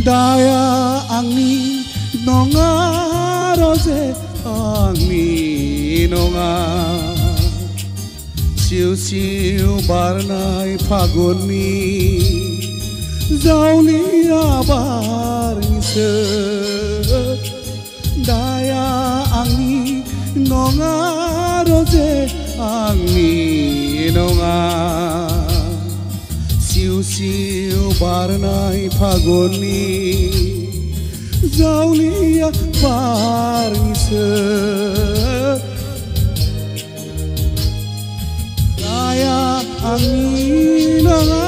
Daya angni nonga rose angni nonga siu siu barnai phagoni jauli abar nise daya angni nonga rose angni nonga siu siu barnai phagoni jaulia parnise daya angni nonga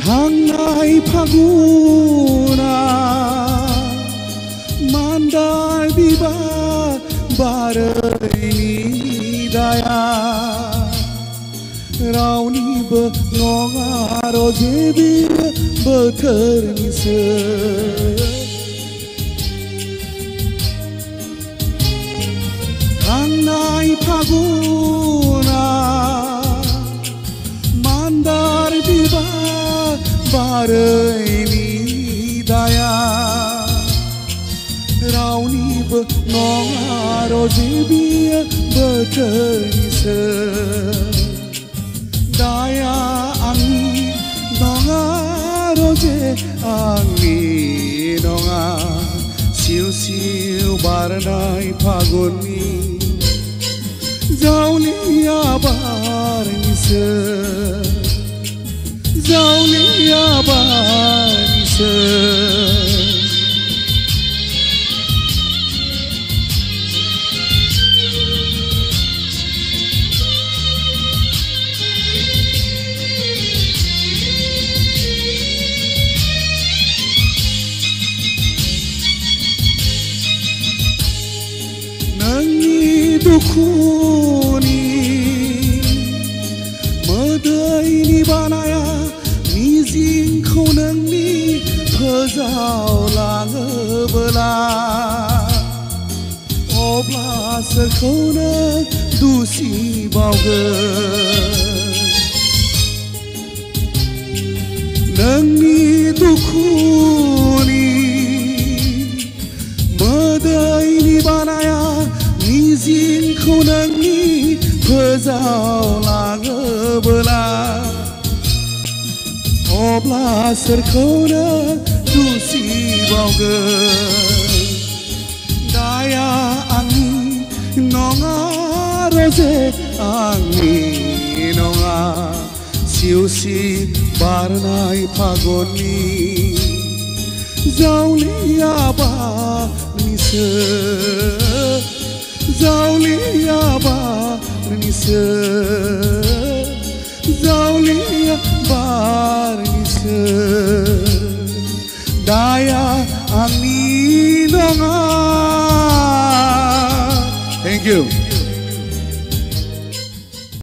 Hangai Phaguna Mandal biba barai daya Rauni be nonga rojebi bothor nise Hangai Phaguna Mandal biba barai daya Rauni be nonga rojebi bothor nise daya angni nonga roje angni nonga siu siu barnai phagoni jaulia bar nise jaulia bar nise Dukuni Madaini banaya Mizingkau nangni Phajau langobla Obla sarkau nang dusi baugön Nangni dukuni Madaini banaya Mizingkau nangni phajau langobla Obla sarkau nang dusi baugön Daya angni nonga roje angni nonga siu siu barnai phagoni jaulia bar nise jaulia bar nise jaulia bar nise daya angni nonga